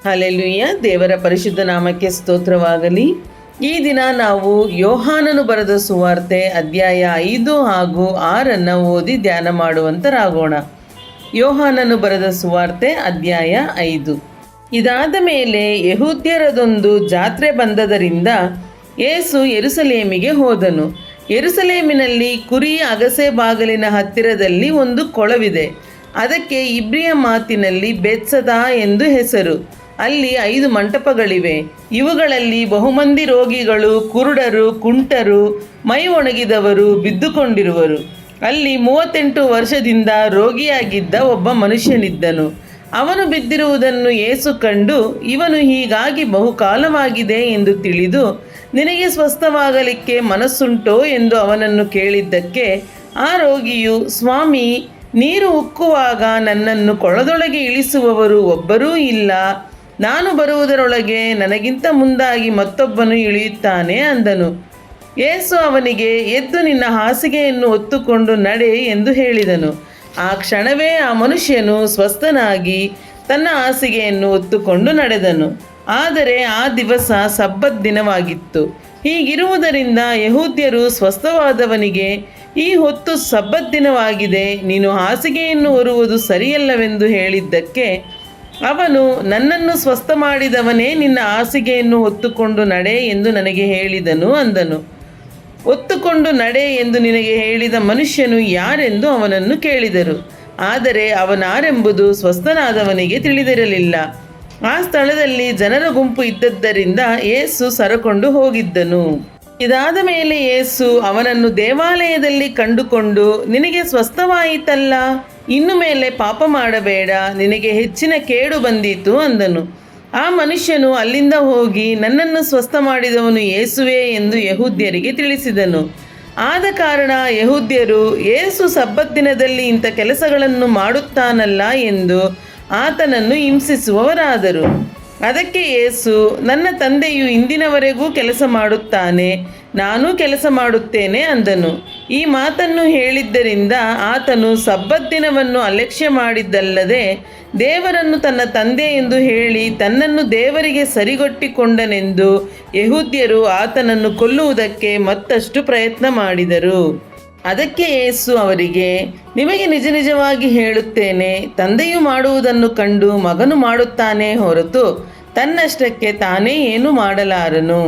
Hallelujah. ದೇವರ ಪರಿಶುದ್ಧ ನಾಮಕ್ಕೆ ಸ್ತೋತ್ರವಾಗಲಿ. ಈ ದಿನ ನಾವು ಯೋಹಾನನು ಬರೆದ ಸುವಾರ್ತೆ ಅಧ್ಯಾಯ 5 ಹಾಗೂ 6 ಓದಿ ಧ್ಯಾನ ಮಾಡುವಂತರಾಗೋಣ. ಯೋಹಾನನು ಬರೆದ ಸುವಾರ್ತೆ ಅಧ್ಯಾಯ 5. ಇದಾದ ಮೇಲೆ ಯೆಹೂದ್ಯರದೊಂದು ಜಾತ್ರೆ ಬಂದದರಿಂದ ಯೇಸು ಯೆರೂಸಲೇಮಿಗೆ ಹೋದನು. ಯೆರೂಸಲೇಮಿನಲ್ಲಿ ಕುರಿ ಅಗಸೆ ಬಾಗಿಲಿನ ಹತ್ತಿರದಲ್ಲಿ ಒಂದು ಕೊಳವಿದೆ. ಅದಕ್ಕೆ ಇಬ್ರಿಯ ಮಾತಿನಲ್ಲಿ ಬೆತ್ಸದಾ ಎಂದು ಹೆಸರು. ಅಲ್ಲಿ 5 ಮಂಟಪಗಳಿವೆ. ಇವುಗಳಲ್ಲಿ ಬಹುಮಂದಿ ರೋಗಿಗಳು, ಕುರುಡರು, ಕುಂಟರು, ಮೈ ಒಣಗಿದವರು ಬಿದ್ದುಕೊಂಡಿರುವರು. ಅಲ್ಲಿ 38 ವರ್ಷದಿಂದ ರೋಗಿಯಾಗಿದ್ದ ಒಬ್ಬ ಮನುಷ್ಯನಿದ್ದನು. ಅವನು ಬಿದ್ದಿರುವುದನ್ನು ಯೇಸು ಕಂಡು, ಇವನು ಹೀಗಾಗಿ ಬಹುಕಾಲವಾಗಿದೆ ಎಂದು ತಿಳಿದು, ನಿನಗೆ ಸ್ವಸ್ಥವಾಗಲಿಕ್ಕೆ ಮನಸ್ಸುಂಟೋ ಎಂದು ಅವನನ್ನು ಕೇಳಿದ್ದಕ್ಕೆ ಆ ರೋಗಿಯು, ಸ್ವಾಮಿ, ನೀರು ಉಕ್ಕುವಾಗ ನನ್ನನ್ನು ಕೊಳದೊಳಗೆ ಇಳಿಸುವವರು ಒಬ್ಬರೂ ಇಲ್ಲ. ನಾನು ಬರುವುದರೊಳಗೆ ನನಗಿಂತ ಮುಂದಾಗಿ ಮತ್ತೊಬ್ಬನು ಇಳಿಯುತ್ತಾನೆ ಅಂದನು. ಯೇಸು ಅವನಿಗೆ, ಎದ್ದು ನಿನ್ನ ಹಾಸಿಗೆಯನ್ನು ಹೊತ್ತುಕೊಂಡು ನಡೆ ಎಂದು ಹೇಳಿದನು. ಆ ಕ್ಷಣವೇ ಆ ಮನುಷ್ಯನು ಸ್ವಸ್ಥನಾಗಿ ತನ್ನ ಹಾಸಿಗೆಯನ್ನು ಹೊತ್ತುಕೊಂಡು ನಡೆದನು. ಆದರೆ ಆ ದಿವಸ ಸಬ್ಬತ್ ದಿನವಾಗಿತ್ತು. ಹೀಗಿರುವುದರಿಂದ ಯೆಹೂದ್ಯರು ಸ್ವಸ್ಥವಾದವನಿಗೆ, ಈ ಹೊತ್ತು ಸಬ್ಬತ್ ದಿನವಾಗಿದೆ, ನೀನು ಹಾಸಿಗೆಯನ್ನು ಹೊರುವುದು ಸರಿಯಲ್ಲವೆಂದು ಹೇಳಿದ್ದಕ್ಕೆ ಅವನು, ನನ್ನನ್ನು ಸ್ವಸ್ಥ ಮಾಡಿದವನೇ ನಿನ್ನ ಹಾಸಿಗೆಯನ್ನು ಹೊತ್ತುಕೊಂಡು ನಡೆ ಎಂದು ನನಗೆ ಹೇಳಿದನು ಅಂದನು. ಹೊತ್ತುಕೊಂಡು ನಡೆ ಎಂದು ನಿನಗೆ ಹೇಳಿದ ಮನುಷ್ಯನು ಯಾರೆಂದು ಅವನನ್ನು ಕೇಳಿದರು. ಆದರೆ ಅವನಾರೆಂಬುದು ಸ್ವಸ್ಥನಾದವನಿಗೆ ತಿಳಿದಿರಲಿಲ್ಲ. ಆ ಸ್ಥಳದಲ್ಲಿ ಜನರ ಗುಂಪು ಇದ್ದದ್ದರಿಂದ ಯೇಸು ಸರಕೊಂಡು ಹೋಗಿದ್ದನು. ಇದಾದ ಮೇಲೆ ಯೇಸು ಅವನನ್ನು ದೇವಾಲಯದಲ್ಲಿ ಕಂಡುಕೊಂಡು, ನಿನಗೆ ಸ್ವಸ್ಥವಾಯಿತಲ್ಲ, ಇನ್ನು ಮೇಲೆ ಪಾಪ ಮಾಡಬೇಡ, ನಿನಗೆ ಹೆಚ್ಚಿನ ಕೇಡು ಬಂದೀತು ಅಂದನು. ಆ ಮನುಷ್ಯನು ಅಲ್ಲಿಂದ ಹೋಗಿ, ನನ್ನನ್ನು ಸ್ವಸ್ಥ ಮಾಡಿದವನು ಯೇಸುವೇ ಎಂದು ಯೆಹೂದ್ಯರಿಗೆ ತಿಳಿಸಿದನು. ಆದ ಕಾರಣ ಯೆಹೂದ್ಯರು, ಯೇಸು ಸಬ್ಬತ್ ದಿನದಲ್ಲಿ ಇಂಥ ಕೆಲಸಗಳನ್ನು ಮಾಡುತ್ತಾನಲ್ಲ ಎಂದು ಆತನನ್ನು ಹಿಂಸಿಸುವವರಾದರು. ಅದಕ್ಕೆ ಯೇಸು, ನನ್ನ ತಂದೆಯು ಇಂದಿನವರೆಗೂ ಕೆಲಸ ಮಾಡುತ್ತಾನೆ, ನಾನೂ ಕೆಲಸ ಮಾಡುತ್ತೇನೆ ಅಂದನು. ಈ ಮಾತನ್ನು ಹೇಳಿದ್ದರಿಂದ ಆತನು ಸಬ್ಬತ್ ದಿನವನ್ನು ಅಲಕ್ಷ್ಯ ಮಾಡಿದ್ದಲ್ಲದೆ ದೇವರನ್ನು ತನ್ನ ತಂದೆ ಎಂದು ಹೇಳಿ ತನ್ನನ್ನು ದೇವರಿಗೆ ಸರಿಗೊಟ್ಟಿಕೊಂಡನೆಂದು ಯೆಹೂದ್ಯರು ಆತನನ್ನು ಕೊಲ್ಲುವುದಕ್ಕೆ ಮತ್ತಷ್ಟು ಪ್ರಯತ್ನ ಮಾಡಿದರು. ಅದಕ್ಕೆ ಯೇಸು ಅವರಿಗೆ, ನಿಮಗೆ ನಿಜ ನಿಜವಾಗಿ ಹೇಳುತ್ತೇನೆ, ತಂದೆಯು ಮಾಡುವುದನ್ನು ಕಂಡು ಮಗನು ಮಾಡುತ್ತಾನೆ ಹೊರತು ತನ್ನಷ್ಟಕ್ಕೆ ತಾನೇ ಏನೂ ಮಾಡಲಾರನು.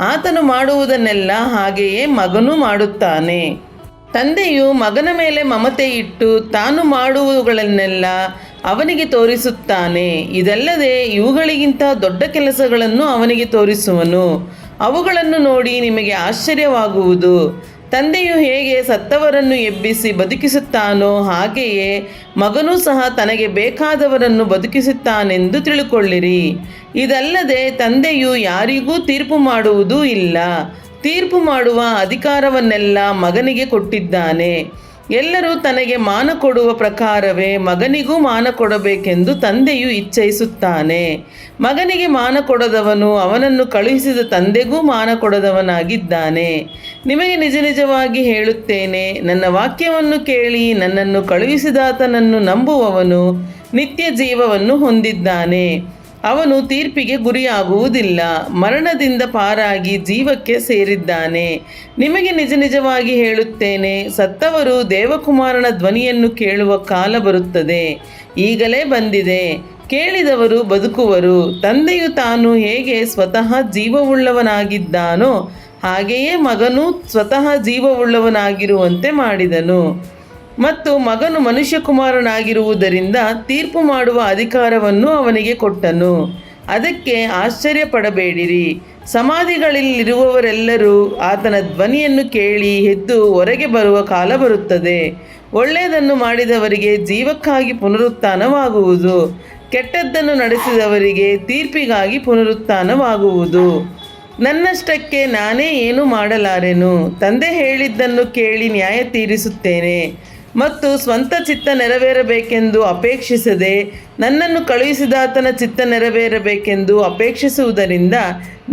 ಆತನು ಮಾಡುವುದನ್ನೆಲ್ಲ ಹಾಗೆಯೇ ಮಗನೂ ಮಾಡುತ್ತಾನೆ. ತಂದೆಯು ಮಗನ ಮೇಲೆ ಮಮತೆ ಇಟ್ಟು ತಾನು ಮಾಡುವುಗಳನ್ನೆಲ್ಲ ಅವನಿಗೆ ತೋರಿಸುತ್ತಾನೆ. ಇದಲ್ಲದೆ ಇವುಗಳಿಗಿಂತ ದೊಡ್ಡ ಕೆಲಸಗಳನ್ನು ಅವನಿಗೆ ತೋರಿಸುವನು. ಅವುಗಳನ್ನು ನೋಡಿ ನಿಮಗೆ ಆಶ್ಚರ್ಯವಾಗುವುದು. ತಂದೆಯು ಹೇಗೆ ಸತ್ತವರನ್ನು ಎಬ್ಬಿಸಿ ಬದುಕಿಸುತ್ತಾನೋ ಹಾಗೆಯೇ ಮಗನೂ ಸಹ ತನಗೆ ಬೇಕಾದವರನ್ನು ಬದುಕಿಸುತ್ತಾನೆಂದು ತಿಳುಕೊಳ್ಳಿರಿ. ಇದಲ್ಲದೆ ತಂದೆಯು ಯಾರಿಗೂ ತೀರ್ಪು ಮಾಡುವುದೂ ಇಲ್ಲ. ತೀರ್ಪು ಮಾಡುವ ಅಧಿಕಾರವನ್ನೆಲ್ಲ ಮಗನಿಗೆ ಕೊಟ್ಟಿದ್ದಾನೆ. ಎಲ್ಲರೂ ತನಗೆ ಮಾನ ಕೊಡುವ ಪ್ರಕಾರವೇ ಮಗನಿಗೂ ಮಾನ ಕೊಡಬೇಕೆಂದು ತಂದೆಯು ಇಚ್ಛಿಸುತ್ತಾನೆ. ಮಗನಿಗೆ ಮಾನ ಕೊಡದವನು ಅವನನ್ನು ಕಳುಹಿಸಿದ ತಂದೆಗೂ ಮಾನ ಕೊಡದವನಾಗಿದ್ದಾನೆ. ನಿಮಗೆ ನಿಜ ನಿಜವಾಗಿ ಹೇಳುತ್ತೇನೆ, ನನ್ನ ವಾಕ್ಯವನ್ನು ಕೇಳಿ ನನ್ನನ್ನು ಕಳುಹಿಸಿದಾತನನ್ನು ನಂಬುವವನು ನಿತ್ಯ ಜೀವವನ್ನು ಹೊಂದಿದ್ದಾನೆ. ಅವನು ತೀರ್ಪಿಗೆ ಗುರಿಯಾಗುವುದಿಲ್ಲ, ಮರಣದಿಂದ ಪಾರಾಗಿ ಜೀವಕ್ಕೆ ಸೇರಿದ್ದಾನೆ. ನಿಮಗೆ ನಿಜ ನಿಜವಾಗಿ ಹೇಳುತ್ತೇನೆ, ಸತ್ತವರು ದೇವಕುಮಾರನ ಧ್ವನಿಯನ್ನು ಕೇಳುವ ಕಾಲ ಬರುತ್ತದೆ, ಈಗಲೇ ಬಂದಿದೆ. ಕೇಳಿದವರು ಬದುಕುವರು. ತಂದೆಯು ತಾನು ಹೇಗೆ ಸ್ವತಃ ಜೀವವುಳ್ಳವನಾಗಿದ್ದಾನೋ ಹಾಗೆಯೇ ಮಗನೂ ಸ್ವತಃ ಜೀವವುಳ್ಳವನಾಗಿರುವಂತೆ ಮಾಡಿದನು. ಮತ್ತು ಮಗನು ಮನುಷ್ಯಕುಮಾರನಾಗಿರುವುದರಿಂದ ತೀರ್ಪು ಮಾಡುವ ಅಧಿಕಾರವನ್ನು ಅವನಿಗೆ ಕೊಟ್ಟನು. ಅದಕ್ಕೆ ಆಶ್ಚರ್ಯಪಡಬೇಡಿರಿ. ಸಮಾಧಿಗಳಲ್ಲಿರುವವರೆಲ್ಲರೂ ಆತನ ಧ್ವನಿಯನ್ನು ಕೇಳಿ ಎದ್ದು ಹೊರಗೆ ಬರುವ ಕಾಲ ಬರುತ್ತದೆ. ಒಳ್ಳೆಯದನ್ನು ಮಾಡಿದವರಿಗೆ ಜೀವಕ್ಕಾಗಿ ಪುನರುತ್ಥಾನವಾಗುವುದು, ಕೆಟ್ಟದ್ದನ್ನು ನಡೆಸಿದವರಿಗೆ ತೀರ್ಪಿಗಾಗಿ ಪುನರುತ್ಥಾನವಾಗುವುದು. ನನ್ನಷ್ಟಕ್ಕೆ ನಾನೇ ಏನೂ ಮಾಡಲಾರೆನು. ತಂದೆ ಹೇಳಿದ್ದನ್ನು ಕೇಳಿ ನ್ಯಾಯ ತೀರಿಸುತ್ತೇನೆ ಮತ್ತು ಸ್ವಂತ ಚಿತ್ತ ನೆರವೇರಬೇಕೆಂದು ಅಪೇಕ್ಷಿಸದೆ ನನ್ನನ್ನು ಕಳುಹಿಸಿದಾತನ ಚಿತ್ತ ನೆರವೇರಬೇಕೆಂದು ಅಪೇಕ್ಷಿಸುವುದರಿಂದ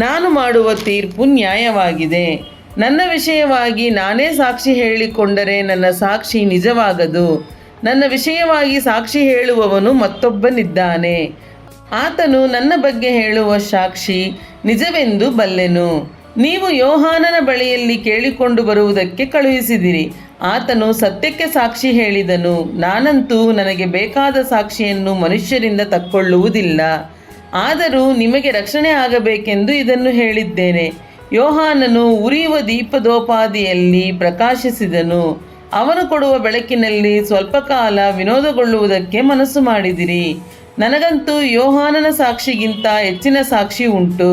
ನಾನು ಮಾಡುವ ತೀರ್ಪು ನ್ಯಾಯವಾಗಿದೆ. ನನ್ನ ವಿಷಯವಾಗಿ ನಾನೇ ಸಾಕ್ಷಿ ಹೇಳಿಕೊಂಡರೆ ನನ್ನ ಸಾಕ್ಷಿ ನಿಜವಾಗದು. ನನ್ನ ವಿಷಯವಾಗಿ ಸಾಕ್ಷಿ ಹೇಳುವವನು ಮತ್ತೊಬ್ಬನಿದ್ದಾನೆ. ಆತನು ನನ್ನ ಬಗ್ಗೆ ಹೇಳುವ ಸಾಕ್ಷಿ ನಿಜವೆಂದು ಬಲ್ಲೆನು. ನೀವು ಯೋಹಾನನ ಬಳಿಯಲ್ಲಿ ಕೇಳಿಕೊಂಡು ಬರುವುದಕ್ಕೆ ಕಳುಹಿಸಿದಿರಿ. ಆತನು ಸತ್ಯಕ್ಕೆ ಸಾಕ್ಷಿ ಹೇಳಿದನು. ನಾನಂತೂ ನನಗೆ ಬೇಕಾದ ಸಾಕ್ಷಿಯನ್ನು ಮನುಷ್ಯರಿಂದ ತಕ್ಕೊಳ್ಳುವುದಿಲ್ಲ. ಆದರೂ ನಿಮಗೆ ರಕ್ಷಣೆ ಆಗಬೇಕೆಂದು ಇದನ್ನು ಹೇಳಿದ್ದೇನೆ. ಯೋಹಾನನು ಉರಿಯುವ ದೀಪದೋಪಾದಿಯಲ್ಲಿ ಪ್ರಕಾಶಿಸಿದನು. ಅವನು ಕೊಡುವ ಬೆಳಕಿನಲ್ಲಿ ಸ್ವಲ್ಪ ಕಾಲ ವಿನೋದಗೊಳ್ಳುವುದಕ್ಕೆ ಮನಸ್ಸು ಮಾಡಿದಿರಿ. ನನಗಂತೂ ಯೋಹಾನನ ಸಾಕ್ಷಿಗಿಂತ ಹೆಚ್ಚಿನ ಸಾಕ್ಷಿ ಉಂಟು.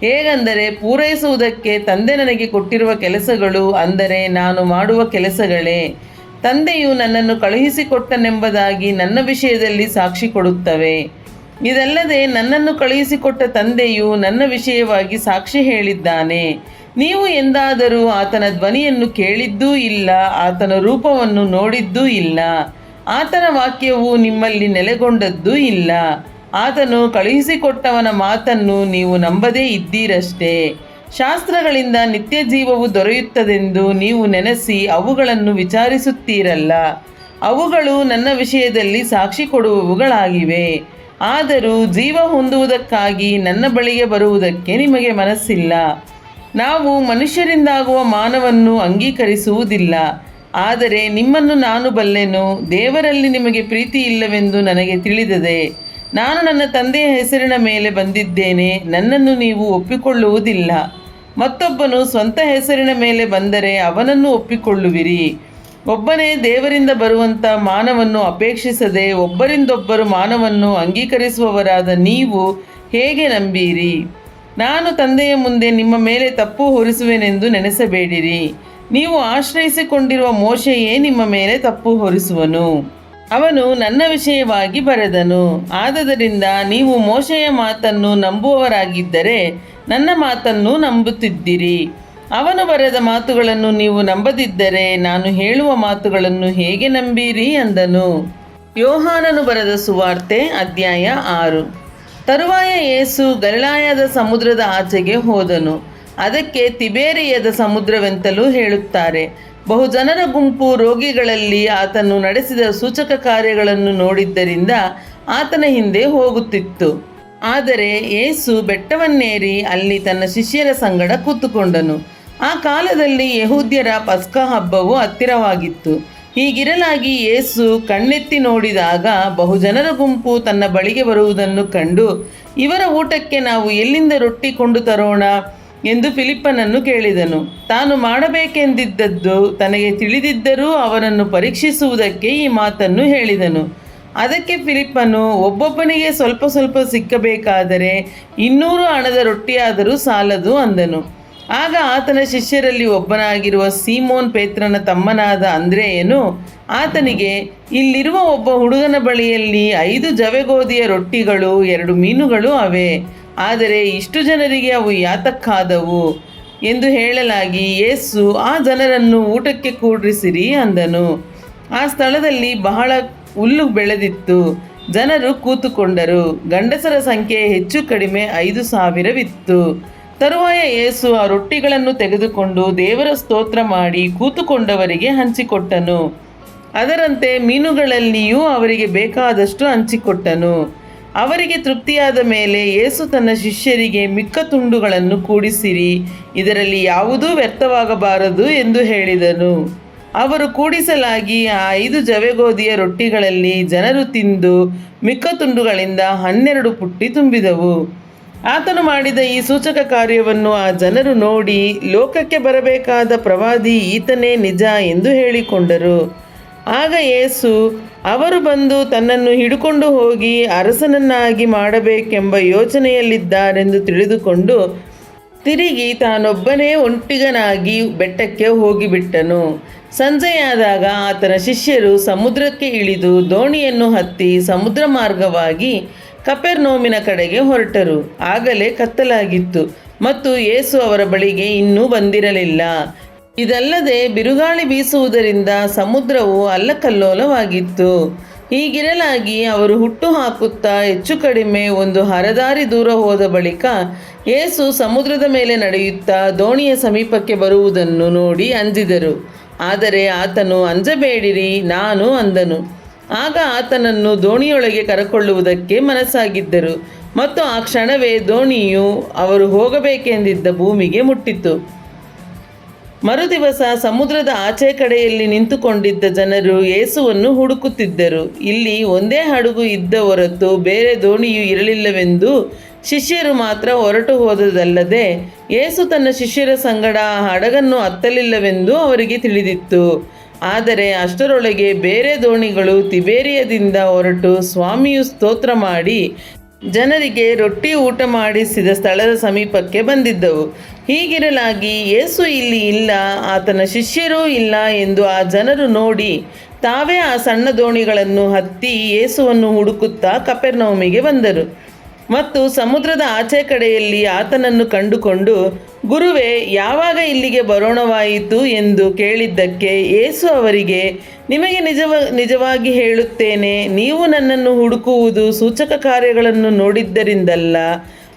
ಹೇಗೆಂದರೆ, ಪೂರೈಸುವುದಕ್ಕೆ ತಂದೆ ನನಗೆ ಕೊಟ್ಟಿರುವ ಕೆಲಸಗಳು, ಅಂದರೆ ನಾನು ಮಾಡುವ ಕೆಲಸಗಳೇ ತಂದೆಯು ನನ್ನನ್ನು ಕಳುಹಿಸಿಕೊಟ್ಟನೆಂಬುದಾಗಿ ನನ್ನ ವಿಷಯದಲ್ಲಿ ಸಾಕ್ಷಿ ಕೊಡುತ್ತವೆ. ಇದಲ್ಲದೆ ನನ್ನನ್ನು ಕಳುಹಿಸಿಕೊಟ್ಟ ತಂದೆಯು ನನ್ನ ವಿಷಯವಾಗಿ ಸಾಕ್ಷಿ ಹೇಳಿದ್ದಾನೆ. ನೀವು ಎಂದಾದರೂ ಆತನ ಧ್ವನಿಯನ್ನು ಕೇಳಿದ್ದೂ ಇಲ್ಲ, ಆತನ ರೂಪವನ್ನು ನೋಡಿದ್ದೂ ಇಲ್ಲ. ಆತನ ವಾಕ್ಯವು ನಿಮ್ಮಲ್ಲಿ ನೆಲೆಗೊಂಡದ್ದೂ ಇಲ್ಲ. ಆತನು ಕಳುಹಿಸಿಕೊಟ್ಟವನ ಮಾತನ್ನು ನೀವು ನಂಬದೇ ಇದ್ದೀರಷ್ಟೇ. ಶಾಸ್ತ್ರಗಳಿಂದ ನಿತ್ಯ ಜೀವವು ದೊರೆಯುತ್ತದೆಂದು ನೀವು ನೆನೆಸಿ ಅವುಗಳನ್ನು ವಿಚಾರಿಸುತ್ತೀರಲ್ಲ. ಅವುಗಳು ನನ್ನ ವಿಷಯದಲ್ಲಿ ಸಾಕ್ಷಿ ಕೊಡುವವುಗಳಾಗಿವೆ. ಆದರೂ ಜೀವ ಹೊಂದುವುದಕ್ಕಾಗಿ ನನ್ನ ಬಳಿಗೆ ಬರುವುದಕ್ಕೆ ನಿಮಗೆ ಮನಸ್ಸಿಲ್ಲ. ನಾವು ಮನುಷ್ಯರಿಂದಾಗುವ ಮಾನವನ್ನು ಅಂಗೀಕರಿಸುವುದಿಲ್ಲ. ಆದರೆ ನಿಮ್ಮನ್ನು ನಾನು ಬಲ್ಲೆನು. ದೇವರಲ್ಲಿ ನಿಮಗೆ ಪ್ರೀತಿ ಇಲ್ಲವೆಂದು ನನಗೆ ತಿಳಿದಿದೆ. ನಾನು ನನ್ನ ತಂದೆಯ ಹೆಸರಿನ ಮೇಲೆ ಬಂದಿದ್ದೇನೆ, ನನ್ನನ್ನು ನೀವು ಒಪ್ಪಿಕೊಳ್ಳುವುದಿಲ್ಲ. ಮತ್ತೊಬ್ಬನು ಸ್ವಂತ ಹೆಸರಿನ ಮೇಲೆ ಬಂದರೆ ಅವನನ್ನು ಒಪ್ಪಿಕೊಳ್ಳುವಿರಿ. ಒಬ್ಬನೇ ದೇವರಿಂದ ಬರುವಂಥ ಮಾನವನ್ನು ಅಪೇಕ್ಷಿಸದೆ ಒಬ್ಬರಿಂದೊಬ್ಬರು ಮಾನವನ್ನು ಅಂಗೀಕರಿಸುವವರಾದ ನೀವು ಹೇಗೆ ನಂಬೀರಿ? ನಾನು ತಂದೆಯ ಮುಂದೆ ನಿಮ್ಮ ಮೇಲೆ ತಪ್ಪು ಹೊರಿಸುವೆನೆಂದು ನೆನೆಸಬೇಡಿರಿ. ನೀವು ಆಶ್ರಯಿಸಿಕೊಂಡಿರುವ ಮೋಶೆಯೇ ನಿಮ್ಮ ಮೇಲೆ ತಪ್ಪು ಹೊರಿಸುವನು. ಅವನು ನನ್ನ ವಿಷಯವಾಗಿ ಬರೆದನು. ಆದದರಿಂದ ನೀವು ಮೋಶೆಯ ಮಾತನ್ನು ನಂಬುವವರಾಗಿದ್ದರೆ ನನ್ನ ಮಾತನ್ನು ನಂಬುತ್ತಿದ್ದಿರಿ. ಅವನು ಬರೆದ ಮಾತುಗಳನ್ನು ನೀವು ನಂಬದಿದ್ದರೆ ನಾನು ಹೇಳುವ ಮಾತುಗಳನ್ನು ಹೇಗೆ ನಂಬೀರಿ ಅಂದನು. ಯೋಹಾನನು ಬರೆದ ಸುವಾರ್ತೆ ಅಧ್ಯಾಯ 6. ತರುವಾಯ ಯೇಸು ಗಲಿಲಾಯದ ಸಮುದ್ರದ ಆಚೆಗೆ ಹೋದನು. ಅದಕ್ಕೆ ತಿಬೇರಿಯದ ಸಮುದ್ರವೆಂತಲೂ ಹೇಳುತ್ತಾರೆ. ಬಹುಜನರ ಗುಂಪು ರೋಗಿಗಳಲ್ಲಿ ಆತನು ನಡೆಸಿದ ಸೂಚಕ ಕಾರ್ಯಗಳನ್ನು ನೋಡಿದ್ದರಿಂದ ಆತನ ಹಿಂದೆ ಹೋಗುತ್ತಿತ್ತು. ಆದರೆ ಯೇಸು ಬೆಟ್ಟವನ್ನೇರಿ ಅಲ್ಲಿ ತನ್ನ ಶಿಷ್ಯರ ಸಂಗಡ ಕೂತುಕೊಂಡನು. ಆ ಕಾಲದಲ್ಲಿ ಯೆಹೂದ್ಯರ ಪಸ್ಕ ಹಬ್ಬವು ಹತ್ತಿರವಾಗಿತ್ತು. ಹೀಗಿರಲಾಗಿ ಯೇಸು ಕಣ್ಣೆತ್ತಿ ನೋಡಿದಾಗ ಬಹುಜನರ ಗುಂಪು ತನ್ನ ಬಳಿಗೆ ಬರುವುದನ್ನು ಕಂಡು, ಇವರ ಊಟಕ್ಕೆ ನಾವು ಎಲ್ಲಿಂದ ರೊಟ್ಟಿ ಕೊಂಡು ತರೋಣ ಎಂದು ಫಿಲಿಪ್ಪನನ್ನು ಕೇಳಿದನು. ತಾನು ಮಾಡಬೇಕೆಂದಿದ್ದದ್ದು ತನಗೆ ತಿಳಿದಿದ್ದರೂ ಅವನನ್ನು ಪರೀಕ್ಷಿಸುವುದಕ್ಕೆ ಈ ಮಾತನ್ನು ಹೇಳಿದನು. ಅದಕ್ಕೆ ಫಿಲಿಪ್ಪನು, ಒಬ್ಬೊಬ್ಬನಿಗೆ ಸ್ವಲ್ಪ ಸ್ವಲ್ಪ ಸಿಕ್ಕಬೇಕಾದರೆ 200 ಹಣದ ರೊಟ್ಟಿಯಾದರೂ ಸಾಲದು ಅಂದನು. ಆಗ ಆತನ ಶಿಷ್ಯರಲ್ಲಿ ಒಬ್ಬನಾಗಿರುವ ಸೀಮೋನ್ ಪೇತ್ರನ ತಮ್ಮನಾದ ಅಂದ್ರೆಯನು ಆತನಿಗೆ, ಇಲ್ಲಿರುವ ಒಬ್ಬ ಹುಡುಗನ ಬಳಿಯಲ್ಲಿ 5 ಜವೆಗೋದಿಯ ರೊಟ್ಟಿಗಳು 2 ಮೀನುಗಳು ಅವೆ. ಆದರೆ ಇಷ್ಟು ಜನರಿಗೆ ಅವು ಯಾತಕ್ಕಾದವು ಎಂದು ಹೇಳಲಾಗಿ, ಯೇಸು ಆ ಜನರನ್ನು ಊಟಕ್ಕೆ ಕೂಡಿಸಿರಿ ಅಂದನು. ಆ ಸ್ಥಳದಲ್ಲಿ ಬಹಳ ಹುಲ್ಲು ಬೆಳೆದಿತ್ತು. ಜನರು ಕೂತುಕೊಂಡರು. ಗಂಡಸರ ಸಂಖ್ಯೆ ಹೆಚ್ಚು ಕಡಿಮೆ 5,000ವಿತ್ತು. ತರುವಾಯ ಯೇಸು ಆ ರೊಟ್ಟಿಗಳನ್ನು ತೆಗೆದುಕೊಂಡು ದೇವರ ಸ್ತೋತ್ರ ಮಾಡಿ ಕೂತುಕೊಂಡವರಿಗೆ ಹಂಚಿಕೊಟ್ಟನು. ಅದರಂತೆ ಮೀನುಗಳಲ್ಲಿಯೂ ಅವರಿಗೆ ಬೇಕಾದಷ್ಟು ಹಂಚಿಕೊಟ್ಟನು. ಅವರಿಗೆ ತೃಪ್ತಿಯಾದ ಮೇಲೆ ಯೇಸು ತನ್ನ ಶಿಷ್ಯರಿಗೆ, ಮಿಕ್ಕ ತುಂಡುಗಳನ್ನು ಕೂಡಿಸಿರಿ, ಇದರಲ್ಲಿ ಯಾವುದೂ ವ್ಯರ್ಥವಾಗಬಾರದು ಎಂದು ಹೇಳಿದನು. ಅವರು ಕೂಡಿಸಲಾಗಿ ಆ 5 ಜವೆಗೋದಿಯ ರೊಟ್ಟಿಗಳಲ್ಲಿ ಜನರು ತಿಂದು ಮಿಕ್ಕ ತುಂಡುಗಳಿಂದ 12 ಪುಟ್ಟಿ ತುಂಬಿದವು. ಆತನು ಮಾಡಿದ ಈ ಸೂಚಕ ಕಾರ್ಯವನ್ನು ಆ ಜನರು ನೋಡಿ, ಲೋಕಕ್ಕೆ ಬರಬೇಕಾದ ಪ್ರವಾದಿ ಈತನೇ ನಿಜ ಎಂದು ಹೇಳಿಕೊಂಡರು. ಆಗ ಯೇಸು, ಅವರು ಬಂದು ತನ್ನನ್ನು ಹಿಡುಕೊಂಡು ಹೋಗಿ ಅರಸನನ್ನಾಗಿ ಮಾಡಬೇಕೆಂಬ ಯೋಚನೆಯಲ್ಲಿದ್ದಾರೆಂದು ತಿಳಿದುಕೊಂಡು ತಿರುಗಿ ತಾನೊಬ್ಬನೇ ಒಂಟಿಗನಾಗಿ ಬೆಟ್ಟಕ್ಕೆ ಹೋಗಿಬಿಟ್ಟನು. ಸಂಜೆಯಾದಾಗ ಆತನ ಶಿಷ್ಯರು ಸಮುದ್ರಕ್ಕೆ ಇಳಿದು ದೋಣಿಯನ್ನು ಹತ್ತಿ ಸಮುದ್ರ ಮಾರ್ಗವಾಗಿ ಕಪೆರ್ನೌಮಿನ ಕಡೆಗೆ ಹೊರಟರು. ಆಗಲೇ ಕತ್ತಲಾಗಿತ್ತು ಮತ್ತು ಯೇಸು ಅವರ ಬಳಿಗೆ ಇನ್ನೂ ಬಂದಿರಲಿಲ್ಲ. ಇದಲ್ಲದೆ ಬಿರುಗಾಳಿ ಬೀಸುವುದರಿಂದ ಸಮುದ್ರವು ಅಲ್ಲಕಲ್ಲೋಲವಾಗಿತ್ತು. ಹೀಗಿರಲಾಗಿ ಅವರು ಹುಟ್ಟು ಹಾಕುತ್ತಾ ಹೆಚ್ಚು ಕಡಿಮೆ ಒಂದು ಹರದಾರಿ ದೂರ ಹೋದ ಬಳಿಕ ಯೇಸು ಸಮುದ್ರದ ಮೇಲೆ ನಡೆಯುತ್ತಾ ದೋಣಿಯ ಸಮೀಪಕ್ಕೆ ಬರುವುದನ್ನು ನೋಡಿ ಅಂಜಿದರು. ಆದರೆ ಆತನು, ಅಂಜಬೇಡಿರಿ, ನಾನು ಅಂದನು. ಆಗ ಆತನನ್ನು ದೋಣಿಯೊಳಗೆ ಕರಕೊಳ್ಳುವುದಕ್ಕೆ ಮನಸ್ಸಾಗಿದ್ದರು. ಮತ್ತು ಆ ಕ್ಷಣವೇ ದೋಣಿಯು ಅವರು ಹೋಗಬೇಕೆಂದಿದ್ದ ಭೂಮಿಗೆ ಮುಟ್ಟಿತು. ಮರುದಿವಸ ಸಮುದ್ರದ ಆಚೆ ಕಡೆಯಲ್ಲಿ ನಿಂತುಕೊಂಡಿದ್ದ ಜನರು ಯೇಸುವನ್ನು ಹುಡುಕುತ್ತಿದ್ದರು. ಇಲ್ಲಿ ಒಂದೇ ಹಡಗು ಇದ್ದ ಹೊರತು ಬೇರೆ ದೋಣಿಯು ಇರಲಿಲ್ಲವೆಂದು ಶಿಷ್ಯರು ಮಾತ್ರ ಹೊರಟು ಹೋದದಲ್ಲದೆ ಯೇಸು ತನ್ನ ಶಿಷ್ಯರ ಸಂಗಡ ಆ ಹಡಗನ್ನು ಹತ್ತಲಿಲ್ಲವೆಂದು ಅವರಿಗೆ ತಿಳಿದಿತ್ತು. ಆದರೆ ಅಷ್ಟರೊಳಗೆ ಬೇರೆ ದೋಣಿಗಳು ತಿಬೇರಿಯದಿಂದ ಹೊರಟು ಸ್ವಾಮಿಯು ಸ್ತೋತ್ರ ಮಾಡಿ ಜನರಿಗೆ ರೊಟ್ಟಿ ಊಟ ಮಾಡಿಸಿದ ಸ್ಥಳದ ಸಮೀಪಕ್ಕೆ ಬಂದಿದ್ದವು. ಹೀಗಿರಲಾಗಿ ಯೇಸು ಇಲ್ಲಿ ಇಲ್ಲ, ಆತನ ಶಿಷ್ಯರೂ ಇಲ್ಲ ಎಂದು ಆ ಜನರು ನೋಡಿ ತಾವೇ ಆ ಸಣ್ಣ ದೋಣಿಗಳನ್ನು ಹತ್ತಿ ಯೇಸುವನ್ನು ಹುಡುಕುತ್ತಾ ಕಪೆರ್ನೌಮಿಗೆ ಬಂದರು. ಮತ್ತು ಸಮುದ್ರದ ಆಚೆ ಕಡೆಯಲ್ಲಿ ಆತನನ್ನು ಕಂಡುಕೊಂಡು, ಗುರುವೇ, ಯಾವಾಗ ಇಲ್ಲಿಗೆ ಬರೋಣವಾಯಿತು ಎಂದು ಕೇಳಿದ್ದಕ್ಕೆ ಯೇಸು ಅವರಿಗೆ, ನಿಮಗೆ ನಿಜವಾಗಿ ಹೇಳುತ್ತೇನೆ, ನೀವು ನನ್ನನ್ನು ಹುಡುಕುವುದು ಸೂಚಕ ಕಾರ್ಯಗಳನ್ನು ನೋಡಿದ್ದರಿಂದಲ್ಲ,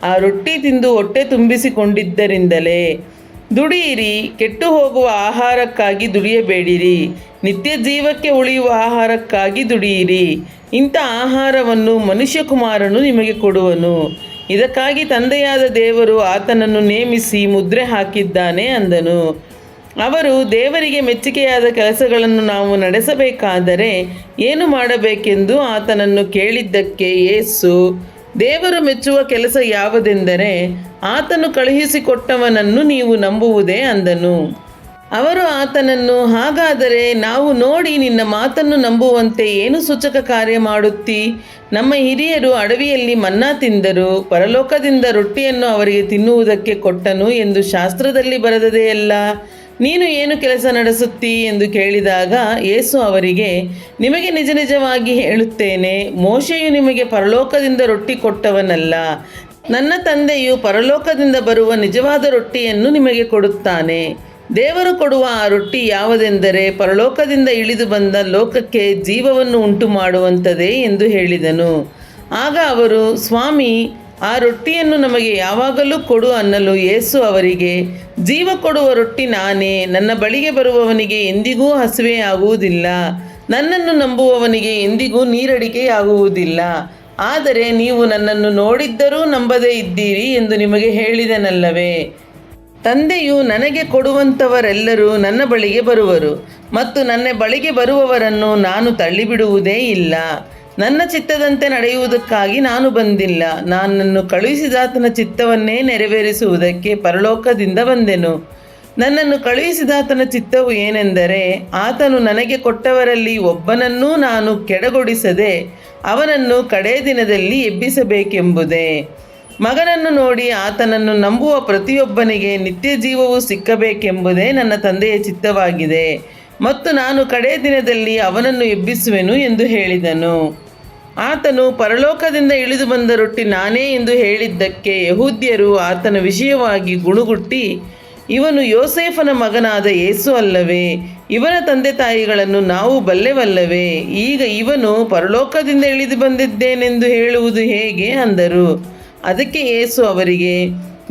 ಆ ರೊಟ್ಟಿ ತಿಂದು ಹೊಟ್ಟೆ ತುಂಬಿಸಿಕೊಂಡಿದ್ದರಿಂದಲೇ. ದುಡಿಯಿರಿ, ಕೆಟ್ಟು ಹೋಗುವ ಆಹಾರಕ್ಕಾಗಿ ದುಡಿಯಬೇಡಿರಿ, ನಿತ್ಯ ಜೀವಕ್ಕೆ ಉಳಿಯುವ ಆಹಾರಕ್ಕಾಗಿ ದುಡಿಯಿರಿ. ಇಂಥ ಆಹಾರವನ್ನು ಮನುಷ್ಯಕುಮಾರನು ನಿಮಗೆ ಕೊಡುವನು. ಇದಕ್ಕಾಗಿ ತಂದೆಯಾದ ದೇವರು ಆತನನ್ನು ನೇಮಿಸಿ ಮುದ್ರೆ ಹಾಕಿದ್ದಾನೆ ಅಂದನು. ಅವರು, ದೇವರಿಗೆ ಮೆಚ್ಚುಗೆಯಾದ ಕೆಲಸಗಳನ್ನು ನಾವು ನಡೆಸಬೇಕಾದರೆ ಏನು ಮಾಡಬೇಕೆಂದು ಆತನನ್ನು ಕೇಳಿದ್ದಕ್ಕೆ ಯೇಸು, ದೇವರು ಮೆಚ್ಚುವ ಕೆಲಸ ಯಾವುದೆಂದರೆ ಆತನು ಕಳುಹಿಸಿಕೊಟ್ಟವನನ್ನು ನೀವು ನಂಬುವುದೇ ಅಂದನು. ಅವರು ಆತನನ್ನು, ಹಾಗಾದರೆ ನಾವು ನೋಡಿ ನಿನ್ನ ಮಾತನ್ನು ನಂಬುವಂತೆ ಏನು ಸೂಚಕ ಕಾರ್ಯ ಮಾಡುತ್ತೀ? ನಮ್ಮ ಹಿರಿಯರು ಅಡವಿಯಲ್ಲಿ ಮನ್ನಾ ತಿಂದರು, ಪರಲೋಕದಿಂದ ರೊಟ್ಟಿಯನ್ನು ಅವರಿಗೆ ತಿನ್ನುವುದಕ್ಕೆ ಕೊಟ್ಟನು ಎಂದು ಶಾಸ್ತ್ರದಲ್ಲಿ ಬರೆದದೆಯಲ್ಲ. ನೀನು ಏನು ಕೆಲಸ ನಡೆಸುತ್ತೀ ಎಂದು ಕೇಳಿದಾಗ ಯೇಸು ಅವರಿಗೆ, ನಿಮಗೆ ನಿಜವಾಗಿ ಹೇಳುತ್ತೇನೆ, ಮೋಶೆಯು ನಿಮಗೆ ಪರಲೋಕದಿಂದ ರೊಟ್ಟಿ ಕೊಟ್ಟವನಲ್ಲ, ನನ್ನ ತಂದೆಯು ಪರಲೋಕದಿಂದ ಬರುವ ನಿಜವಾದ ರೊಟ್ಟಿಯನ್ನು ನಿಮಗೆ ಕೊಡುತ್ತಾನೆ. ದೇವರು ಕೊಡುವ ಆ ರೊಟ್ಟಿ ಯಾವುದೆಂದರೆ ಪರಲೋಕದಿಂದ ಇಳಿದು ಬಂದ ಲೋಕಕ್ಕೆ ಜೀವವನ್ನು ಉಂಟು ಮಾಡುವಂಥದ್ದೇ ಎಂದು ಹೇಳಿದನು. ಆಗ ಅವರು, ಸ್ವಾಮಿ, ಆ ರೊಟ್ಟಿಯನ್ನು ನಮಗೆ ಯಾವಾಗಲೂ ಕೊಡು ಅನ್ನಲು ಯೇಸು ಅವರಿಗೆ, ಜೀವ ಕೊಡುವ ರೊಟ್ಟಿ ನಾನೇ. ನನ್ನ ಬಳಿಗೆ ಬರುವವನಿಗೆ ಎಂದಿಗೂ ಹಸಿವೆಯಾಗುವುದಿಲ್ಲ, ನನ್ನನ್ನು ನಂಬುವವನಿಗೆ ಎಂದಿಗೂ ನೀರಡಿಕೆಯಾಗುವುದಿಲ್ಲ. ಆದರೆ ನೀವು ನನ್ನನ್ನು ನೋಡಿದ್ದರೂ ನಂಬದೇ ಇದ್ದೀರಿ ಎಂದು ನಿಮಗೆ ಹೇಳಿದನಲ್ಲವೇ? ತಂದೆಯು ನನಗೆ ಕೊಡುವಂಥವರೆಲ್ಲರೂ ನನ್ನ ಬಳಿಗೆ ಬರುವರು, ಮತ್ತು ನನ್ನ ಬಳಿಗೆ ಬರುವವರನ್ನು ನಾನು ತಳ್ಳಿಬಿಡುವುದೇ ಇಲ್ಲ. ನನ್ನ ಚಿತ್ತದಂತೆ ನಡೆಯುವುದಕ್ಕಾಗಿ ನಾನು ಬಂದಿಲ್ಲ, ನನ್ನನ್ನು ಕಳುಹಿಸಿದಾತನ ಚಿತ್ತವನ್ನೇ ನೆರವೇರಿಸುವುದಕ್ಕೆ ಪರಲೋಕದಿಂದ ಬಂದೆನು. ನನ್ನನ್ನು ಕಳುಹಿಸಿದಾತನ ಚಿತ್ತವು ಏನೆಂದರೆ, ಆತನು ನನಗೆ ಕೊಟ್ಟವರಲ್ಲಿ ಒಬ್ಬನನ್ನೂ ನಾನು ಕೆಡಗೊಡಿಸದೆ ಅವನನ್ನು ಕಡೇ ದಿನದಲ್ಲಿ ಎಬ್ಬಿಸಬೇಕೆಂಬುದೇ. ಮಗನನ್ನು ನೋಡಿ ಆತನನ್ನು ನಂಬುವ ಪ್ರತಿಯೊಬ್ಬನಿಗೆ ನಿತ್ಯ ಜೀವವು ಸಿಕ್ಕಬೇಕೆಂಬುದೇ ನನ್ನ ತಂದೆಯ ಚಿತ್ತವಾಗಿದೆ, ಮತ್ತು ನಾನು ಕಡೇ ದಿನದಲ್ಲಿ ಅವನನ್ನು ಎಬ್ಬಿಸುವೆನು ಎಂದು ಹೇಳಿದನು. ಆತನು ಪರಲೋಕದಿಂದ ಇಳಿದು ಬಂದ ರೊಟ್ಟಿ ನಾನೇ ಎಂದು ಹೇಳಿದ್ದಕ್ಕೆ ಯೆಹೂದ್ಯರು ಆತನ ವಿಷಯವಾಗಿ ಗುಣುಗುಟ್ಟಿ, ಇವನು ಯೋಸೇಫನ ಮಗನಾದ ಯೇಸು ಅಲ್ಲವೇ? ಇವನ ತಂದೆ ತಾಯಿಗಳನ್ನು ನಾವು ಬಲ್ಲೆವಲ್ಲವೇ? ಈಗ ಇವನು ಪರಲೋಕದಿಂದ ಇಳಿದು ಬಂದಿದ್ದೇನೆಂದು ಹೇಳುವುದು ಹೇಗೆ ಅಂದರು. ಅದಕ್ಕೆ ಯೇಸು ಅವರಿಗೆ,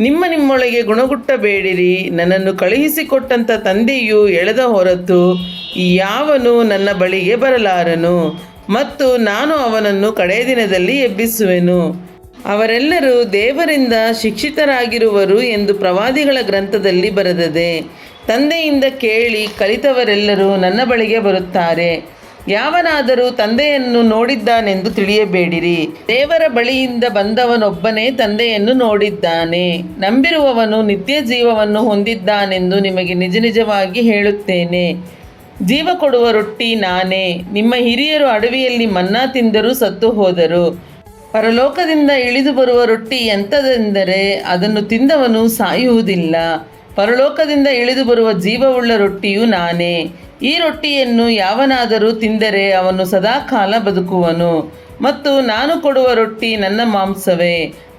ನಿಮ್ಮೊಳಗೆ ಗುಣಗುಟ್ಟಬೇಡಿರಿ. ನನ್ನನ್ನು ಕಳುಹಿಸಿಕೊಟ್ಟಂಥ ತಂದೆಯು ಎಳೆದ ಹೊರತು ಯಾವನು ನನ್ನ ಬಳಿಗೆ ಬರಲಾರನು, ಮತ್ತು ನಾನು ಅವನನ್ನು ಕಡೇ ದಿನದಲ್ಲಿ ಎಬ್ಬಿಸುವೆನು. ಅವರೆಲ್ಲರೂ ದೇವರಿಂದ ಶಿಕ್ಷಿತರಾಗಿರುವರು ಎಂದು ಪ್ರವಾದಿಗಳ ಗ್ರಂಥದಲ್ಲಿ ಬರೆದದೆ. ತಂದೆಯಿಂದ ಕೇಳಿ ಕಲಿತವರೆಲ್ಲರೂ ನನ್ನ ಬಳಿಗೆ ಬರುತ್ತಾರೆ. ಯಾವನಾದರೂ ತಂದೆಯನ್ನು ನೋಡಿದ್ದಾನೆಂದು ತಿಳಿಯಬೇಡಿರಿ, ದೇವರ ಬಳಿಯಿಂದ ಬಂದವನೊಬ್ಬನೇ ತಂದೆಯನ್ನು ನೋಡಿದ್ದಾನೆ. ನಂಬಿರುವವನು ನಿತ್ಯ ಜೀವವನ್ನು ಹೊಂದಿದ್ದಾನೆಂದು ನಿಮಗೆ ನಿಜವಾಗಿ ಹೇಳುತ್ತೇನೆ. ಜೀವ ಕೊಡುವ ರೊಟ್ಟಿ ನಾನೇ. ನಿಮ್ಮ ಹಿರಿಯರು ಅಡವಿಯಲ್ಲಿ ಮನ್ನಾ ತಿಂದರೂ ಸತ್ತು ಹೋದರು. ಪರಲೋಕದಿಂದ ಇಳಿದು ಬರುವ ರೊಟ್ಟಿ ಎಂಥದೆಂದರೆ ಅದನ್ನು ತಿಂದವನು ಸಾಯುವುದಿಲ್ಲ. ಪರಲೋಕದಿಂದ ಇಳಿದು ಬರುವ ಜೀವವುಳ್ಳ ರೊಟ್ಟಿಯು ನಾನೇ. ಈ ರೊಟ್ಟಿಯನ್ನು ಯಾವನಾದರೂ ತಿಂದರೆ ಅವನು ಸದಾಕಾಲ ಬದುಕುವನು. ಮತ್ತು ನಾನು ಕೊಡುವ ರೊಟ್ಟಿ ನನ್ನ ಮಾಂಸವೇ,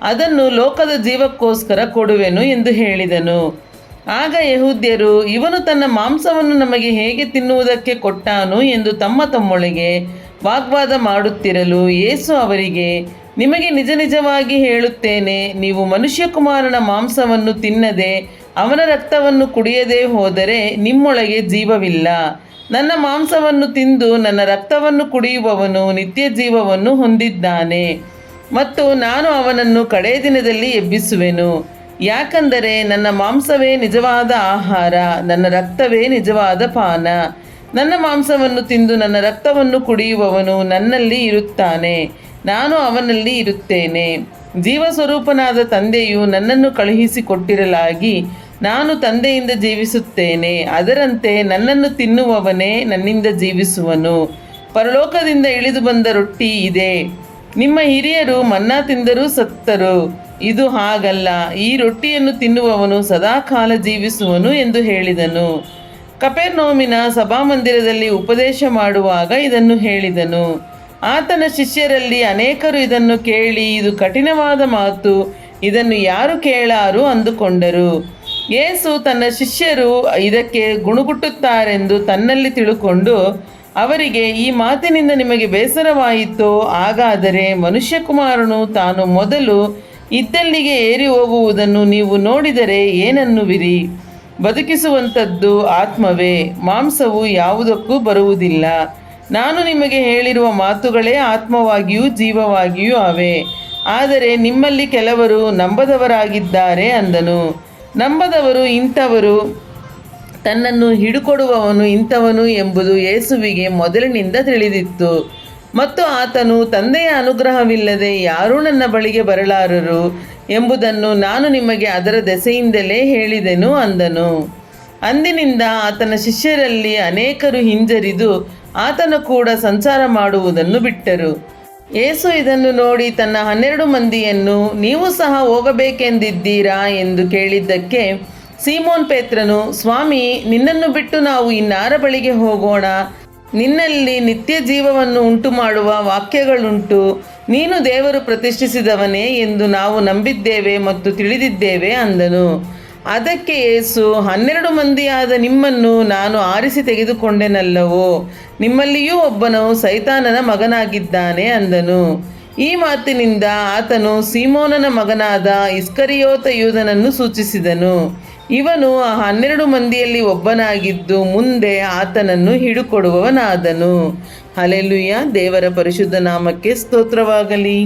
ಅದನ್ನು ಲೋಕದ ಜೀವಕ್ಕೋಸ್ಕರ ಕೊಡುವೆನು ಎಂದು ಹೇಳಿದನು. ಆಗ ಯೆಹೂದ್ಯರು, ಇವನು ತನ್ನ ಮಾಂಸವನ್ನು ನಮಗೆ ಹೇಗೆ ತಿನ್ನುವುದಕ್ಕೆ ಕೊಟ್ಟಾನು ಎಂದು ತಮ್ಮೊಳಗೆ ವಾಗ್ವಾದ ಮಾಡುತ್ತಿರಲು ಯೇಸು ಅವರಿಗೆ, ನಿಮಗೆ ನಿಜವಾಗಿ ಹೇಳುತ್ತೇನೆ, ನೀವು ಮನುಷ್ಯಕುಮಾರನ ಮಾಂಸವನ್ನು ತಿನ್ನದೆ ಅವನ ರಕ್ತವನ್ನು ಕುಡಿಯದೇ ಹೋದರೆ ನಿಮ್ಮೊಳಗೆ ಜೀವವಿಲ್ಲ. ನನ್ನ ಮಾಂಸವನ್ನು ತಿಂದು ನನ್ನ ರಕ್ತವನ್ನು ಕುಡಿಯುವವನು ನಿತ್ಯ ಜೀವವನ್ನು ಹೊಂದಿದ್ದಾನೆ, ಮತ್ತು ನಾನು ಅವನನ್ನು ಕಡೇ ದಿನದಲ್ಲಿ ಎಬ್ಬಿಸುವೆನು. ಯಾಕಂದರೆ ನನ್ನ ಮಾಂಸವೇ ನಿಜವಾದ ಆಹಾರ, ನನ್ನ ರಕ್ತವೇ ನಿಜವಾದ ಪಾನ. ನನ್ನ ಮಾಂಸವನ್ನು ತಿಂದು ನನ್ನ ರಕ್ತವನ್ನು ಕುಡಿಯುವವನು ನನ್ನಲ್ಲಿ ಇರುತ್ತಾನೆ, ನಾನು ಅವನಲ್ಲಿ ಇರುತ್ತೇನೆ. ಜೀವಸ್ವರೂಪನಾದ ತಂದೆಯು ನನ್ನನ್ನು ಕಳುಹಿಸಿಕೊಟ್ಟಿರಲಾಗಿ ನಾನು ತಂದೆಯಿಂದ ಜೀವಿಸುತ್ತೇನೆ. ಅದರಂತೆ ನನ್ನನ್ನು ತಿನ್ನುವವನೇ ನನ್ನಿಂದ ಜೀವಿಸುವನು. ಪರಲೋಕದಿಂದ ಇಳಿದು ಬಂದ ರೊಟ್ಟಿ ಇದೇ. ನಿಮ್ಮ ಹಿರಿಯರು ಮನ್ನಾ ತಿಂದರೂ ಸತ್ತರು, ಇದು ಹಾಗಲ್ಲ. ಈ ರೊಟ್ಟಿಯನ್ನು ತಿನ್ನುವವನು ಸದಾಕಾಲ ಜೀವಿಸುವನು ಎಂದು ಹೇಳಿದನು. ಕಪೆರ್ನೌಮಿನ ಸಭಾಮಂದಿರದಲ್ಲಿ ಉಪದೇಶ ಮಾಡುವಾಗ ಇದನ್ನು ಹೇಳಿದನು. ಆತನ ಶಿಷ್ಯರಲ್ಲಿ ಅನೇಕರು ಇದನ್ನು ಕೇಳಿ, ಇದು ಕಠಿಣವಾದ ಮಾತು, ಇದನ್ನು ಯಾರು ಕೇಳಾರು ಅಂದುಕೊಂಡರು. ಯೇಸು ತನ್ನ ಶಿಷ್ಯರು ಇದಕ್ಕೆ ಗುಣುಗುಟ್ಟುತ್ತಾರೆಂದು ತನ್ನಲ್ಲಿ ತಿಳುಕೊಂಡು ಅವರಿಗೆ, ಈ ಮಾತಿನಿಂದ ನಿಮಗೆ ಬೇಸರವಾಯಿತೋ? ಹಾಗಾದರೆ ಮನುಷ್ಯಕುಮಾರನು ತಾನು ಮೊದಲು ಇದ್ದಲ್ಲಿಗೆ ಏರಿ ಹೋಗುವುದನ್ನು ನೀವು ನೋಡಿದರೆ ಏನನ್ನುವಿರಿ? ಬದುಕಿಸುವಂಥದ್ದು ಆತ್ಮವೇ, ಮಾಂಸವು ಯಾವುದಕ್ಕೂ ಬರುವುದಿಲ್ಲ. ನಾನು ನಿಮಗೆ ಹೇಳಿರುವ ಮಾತುಗಳೇ ಆತ್ಮವಾಗಿಯೂ ಜೀವವಾಗಿಯೂ ಅವೆ. ಆದರೆ ನಿಮ್ಮಲ್ಲಿ ಕೆಲವರು ನಂಬದವರಾಗಿದ್ದಾರೆ ಅಂದನು. ನಂಬದವರು ಇಂಥವರು, ತನ್ನನ್ನು ಹಿಡುಕೊಡುವವನು ಇಂಥವನು ಎಂಬುದು ಯೇಸುವಿಗೆ ಮೊದಲಿನಿಂದ ತಿಳಿದಿತ್ತು. ಮತ್ತು ಆತನು, ತಂದೆಯ ಅನುಗ್ರಹವಿಲ್ಲದೆ ಯಾರೂ ನನ್ನ ಬಳಿಗೆ ಬರಲಾರರು ಎಂಬುದನ್ನು ನಾನು ನಿಮಗೆ ಅದರ ದೆಸೆಯಿಂದಲೇ ಹೇಳಿದೆನು ಅಂದನು. ಅಂದಿನಿಂದ ಆತನ ಶಿಷ್ಯರಲ್ಲಿ ಅನೇಕರು ಹಿಂಜರಿದು ಆತನ ಕೂಡ ಸಂಚಾರ ಮಾಡುವುದನ್ನು ಬಿಟ್ಟರು. ಯೇಸು ಇದನ್ನು ನೋಡಿ ತನ್ನ 12 ಮಂದಿಯನ್ನು, ನೀವು ಸಹ ಹೋಗಬೇಕೆಂದಿದ್ದೀರಾ ಎಂದು ಕೇಳಿದ್ದಕ್ಕೆ ಸೀಮೋನ್ ಪೇತ್ರನು, ಸ್ವಾಮಿ, ನಿನ್ನನ್ನು ಬಿಟ್ಟು ನಾವು ಇನ್ನಾರ ಬಳಿಗೆ ಹೋಗೋಣ? ನಿನ್ನಲ್ಲಿ ನಿತ್ಯ ಜೀವವನ್ನು ಉಂಟು ಮಾಡುವ ವಾಕ್ಯಗಳುಂಟು. ನೀನು ದೇವರು ಪ್ರತಿಷ್ಠಿಸಿದವನೇ ಎಂದು ನಾವು ನಂಬಿದ್ದೇವೆ ಮತ್ತು ತಿಳಿದಿದ್ದೇವೆ ಅಂದನು. ಅದಕ್ಕೆ ಯೇಸು, 12 ಮಂದಿಯಾದ ನಿಮ್ಮನ್ನು ನಾನು ಆರಿಸಿ ತೆಗೆದುಕೊಂಡೆನಲ್ಲವೋ? ನಿಮ್ಮಲ್ಲಿಯೂ ಒಬ್ಬನು ಸೈತಾನನ ಮಗನಾಗಿದ್ದಾನೆ ಅಂದನು. ಈ ಮಾತಿನಿಂದ ಆತನು ಸೀಮೋನನ ಮಗನಾದ ಇಸ್ಕರಿಯೋತ ಯೂದನನ್ನು ಸೂಚಿಸಿದನು. ಇವನು ಆ 12 ಮಂದಿಯಲ್ಲಿ ಒಬ್ಬನಾಗಿದ್ದು ಮುಂದೆ ಆತನನ್ನು ಹಿಡುಕೊಡುವವನಾದನು. ಹಲ್ಲೆಲೂಯಾ. ದೇವರ ಪರಿಶುದ್ಧ ನಾಮಕ್ಕೆ ಸ್ತೋತ್ರವಾಗಲಿ.